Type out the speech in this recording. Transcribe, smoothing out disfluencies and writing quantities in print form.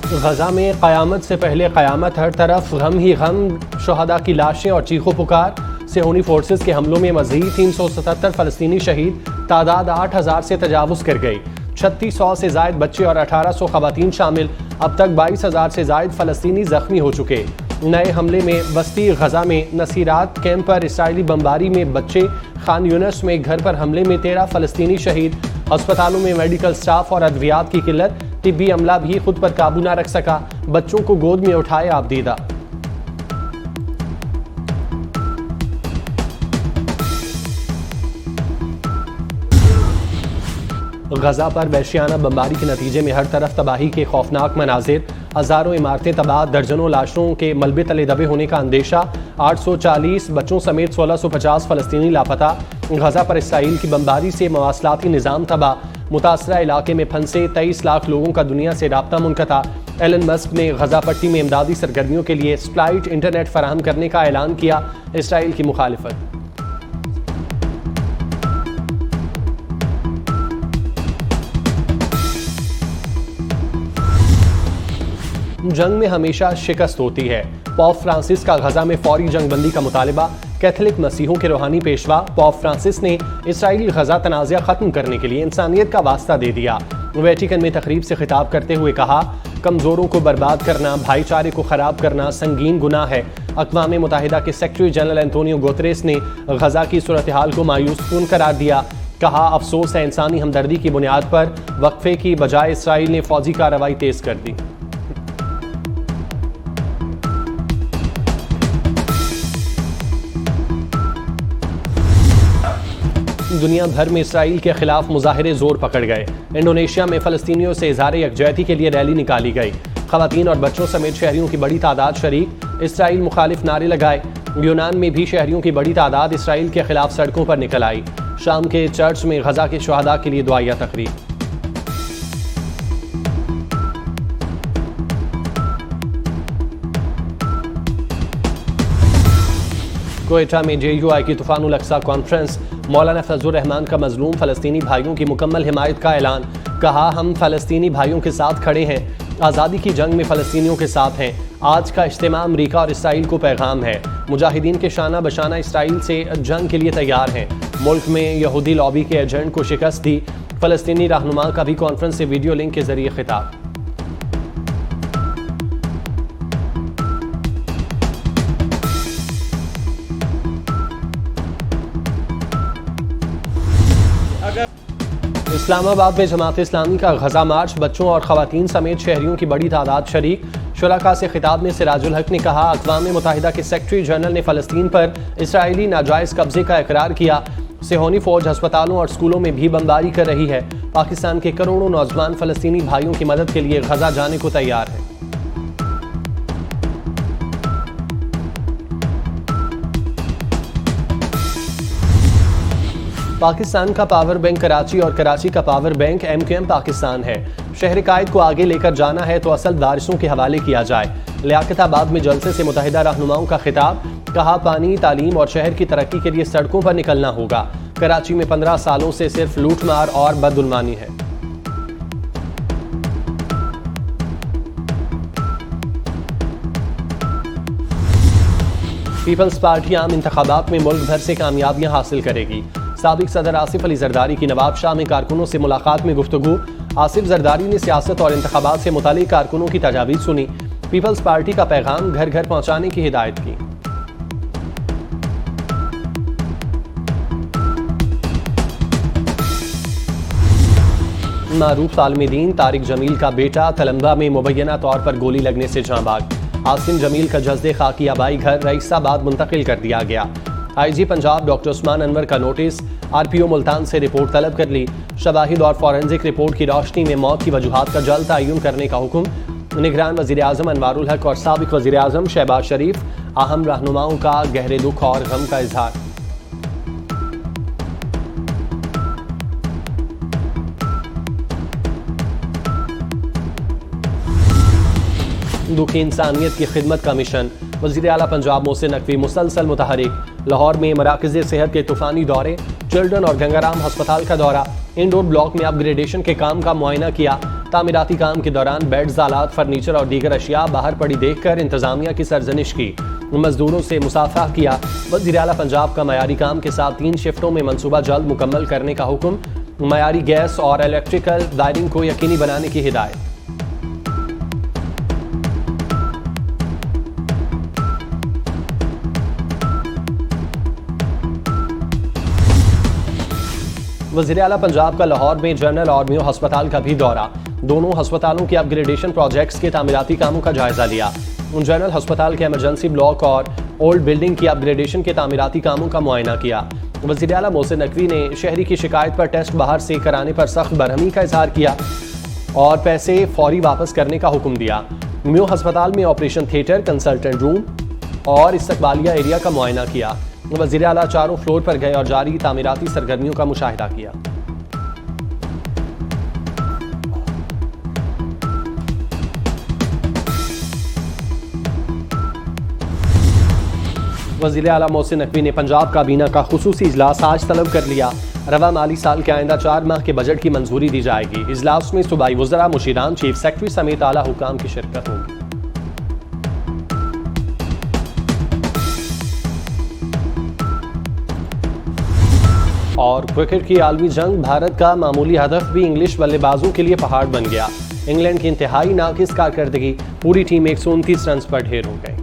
गजा में क़यामत से पहले क़यामत, हर तरफ गम ही गम, शुहदा की लाशें और चीखों पुकार। सेहूनी फोर्सेस के हमलों में मज़ीद 377 फ़लस्तीनी शहीद, तादाद 8000 से तजावुज़ कर गई। 3600 से ज़ायद बच्चे और 1800 ख़वातीन शामिल। अब तक 22000 से ज़ायद फ़लस्तीनी ज़ख्मी हो चुके। नए हमले में बस्ती गजा में नसीरात कैंप पर इसराइली बमबारी में बच्चे। खान यूनिस में घर पर हमले में 13 फ़लस्तीनी शहीद। अस्पतालों में मेडिकल स्टाफ और अद्वियात की किल्लत, तिब्बी अमला भी खुद पर काबू न रख सका। बच्चों को गोद में उठाए आबदीदा। गजा पर वहशियाना बमबारी के नतीजे में हर तरफ तबाही के खौफनाक मनाजिर। हज़ारों इमारतें तबाह, दर्जनों लाशों के मलबे तले दबे होने का अंदेशा। 840 बच्चों समेत 1650 फ़लस्तीनी लापता। गजा पर इसराइल की बमबारी से मवासलाती निज़ाम तबाह। मुतासरा इलाके में फंसे 23 लाख लोगों का दुनिया से राब्ता मुनक़ता। एलन मस्क ने गजा पट्टी में इमदादी सरगर्मियों के लिए स्प्लाइट इंटरनेट फराहम करने का ऐलान किया। इसराइल की मुखालिफत। जंग में हमेशा शिकस्त होती है। पॉप फ्रांसिस का गजा में फौरी जंगबंदी का मुतालबा। कैथोलिक मसीहों के रूहानी पेशवा पॉप फ्रांसिस ने इसराइली गजा तनाज़ा खत्म करने के लिए इंसानियत का वास्ता दे दिया। वेटिकन में तकरीब से खिताब करते हुए कहा, कमजोरों को बर्बाद करना, भाईचारे को खराब करना संगीन गुनाह है। अक़वाम मुत्तहिदा के सेक्रेटरी जनरल एंटोनियो गुतेरेस ने गजा की सूरत हाल को मायूसकुन करार दिया। कहा, अफसोस है इंसानी हमदर्दी की बुनियाद पर वक्फे की बजाय इसराइल ने फौजी कार्रवाई तेज कर दी। दुनिया भर में इसराइल के खिलाफ मुजाहिरे जोर पकड़ गए। इंडोनेशिया में फ़लस्तीनियों से इज़हार यकजहती के लिए रैली निकाली गई। ख़वातीन और बच्चों समेत शहरियों की बड़ी तादाद शरीक। इसराइल मुखालिफ नारे लगाए। यूनान में भी शहरियों की बड़ी तादाद इसराइल के खिलाफ सड़कों पर निकल आई। शाम के चर्च में गजा के शुहदा के लिए दुआया तकरीब। कोयटा में JUI की तूफ़ानुल अक्सा कॉन्फ्रेंस। मौलाना फजलुर रहमान का मजलूम फ़लस्तीनी भाइयों की मुकम्मल हिमायत का ऐलान। कहा, हम फ़लस्तीनी भाइयों के साथ खड़े हैं, आज़ादी की जंग में फ़लस्तीनियों के साथ हैं। आज का इज्तिमा अमरीका और इसराइल को पैगाम है। मुजाहिदीन के शाना बशाना इसराइल से जंग के लिए तैयार हैं। मुल्क में यहूदी लॉबी के एजेंट को शिकस्त दी। फ़लस्तीनी रहनुमा का भी कॉन्फ्रेंस से वीडियो लिंक के जरिए खिताब। इस्लामाबाद में जमात इस्लामी का गजा मार्च। बच्चों और ख़वातीन समेत शहरियों की बड़ी तादाद शरीक। शुरका से खिताब में सिराजुल हक ने कहा, अक़वाम मुत्तहिदा के सेक्रेटरी जनरल ने फ़लस्तीन पर इसराइली नाजायज़ कब्जे का इकरार किया। सेहूनी फ़ौज अस्पतालों और स्कूलों में भी बमबारी कर रही है। पाकिस्तान के करोड़ों नौजवान फ़लस्तीनी भाइयों की मदद के लिए गजा जाने को तैयार है। पाकिस्तान का पावर बैंक कराची और कराची का पावर बैंक MQM पाकिस्तान है। शहर कायद को आगे लेकर जाना है तो असल वारिसों के हवाले किया जाए। लियाकताबाद में जलसे से मुत्तहिदा रहनुमाओं का खिताब। कहा, पानी, तालीम और शहर की तरक्की के लिए सड़कों पर निकलना होगा। कराची में 15 सालों से सिर्फ लूटमार और बदउलमानी है। पीपल्स पार्टी आम इंतखाबात में मुल्क भर से कामयाबियां हासिल करेगी। साबिक सदर आसिफ अली जरदारी की नवाब शाह में कारकुनों से मुलाकात में गुफ्तगू। आसिफ जरदारी ने सियासत और इंतखाबात से मुतालिक कारकुनों की तजावीज़ सुनी। पीपल्स पार्टी का पैगाम घर घर पहुंचाने की हिदायत की। मारूफ आलमी दीन तारिक जमील का बेटा तलंगा में मुबैना तौर पर गोली लगने से जाँ बाग। आसिम जमील का जज्दे खाकी आबाई घर रईसाबाद मुंतकिल कर दिया गया। IG पंजाब डॉक्टर उस्मान अनवर का नोटिस। RPO मुल्तान से रिपोर्ट तलब कर ली। शवाहिद और फॉरेंसिक रिपोर्ट की रोशनी में मौत की वजूहात का जल्द तयन करने का हुक्म। निगरान वज़ीर आज़म अनवारुल हक और साबिक वज़ीर आज़म शहबाज शरीफ अहम रहनुमाओं का गहरे दुख और गम का इजहार। दुखी इंसानियत की खिदमत का मिशन। वज़ीर आला पंजाब मोहसिन नकवी मुसलसल मुतहरिक। लाहौर में मराकज़ सेहत के तूफ़ानी दौरे। चिल्ड्रन और गंगाराम हस्पताल का दौरा। इंडोर ब्लॉक में अपग्रेडेशन के काम का मुआयना किया। तामीराती काम के दौरान बेड्स, आलात, फर्नीचर और दीगर अशिया बाहर पड़ी देखकर इंतजामिया की सरजनिश की, मजदूरों से मुसाफा किया। वज़ीर आला पंजाब का मयारी काम के साथ 3 शिफ्टों में मनसूबा जल्द मुकम्मल करने का हुक्म, मयारी गैस और इलेक्ट्रिकल वायरिंग को यकीनी बनाने की हिदायत। वज़ीर आला पंजाब का लाहौर में जनरल और मेयो अस्पताल का भी दौरा, दोनों अस्पतालों के अपग्रेडेशन प्रोजेक्ट्स के तामीराती कामों का जायजा लिया। जनरल अस्पताल के इमरजेंसी ब्लॉक और ओल्ड बिल्डिंग की अपग्रेडेशन के तामीराती कामों का मुआयना किया। वज़ीर आला मोहसिन नकवी ने शहरी की शिकायत पर टेस्ट बाहर से कराने पर सख्त बरहमी का इजहार किया और पैसे फौरी वापस करने का हुक्म दिया। मेयो अस्पताल में ऑपरेशन थिएटर, कंसल्टेंट रूम और इस्तकबालिया एरिया का मुआयना किया। वज़ीर आला चारों फ्लोर पर गए और जारी तामीराती सरगर्मियों का मुशाहिदा किया। वज़ीर आला मोहसिन नकवी ने पंजाब काबीना का खुसूसी इजलास आज तलब कर लिया। रवा माली साल के आइंदा 4 माह के बजट की मंजूरी दी जाएगी। इजलास में सूबाई वज़रा, मुशीरान, चीफ सेक्रेटरी समेत आला हुकाम की शिरकत होगी। और क्रिकेट की आलमी जंग, भारत का मामूली हदफ भी इंग्लिश बल्लेबाजों के लिए पहाड़ बन गया। इंग्लैंड की इंतहाई नाकिस कारकर्दगी, पूरी टीम 129 रन पर ढेर हो गई।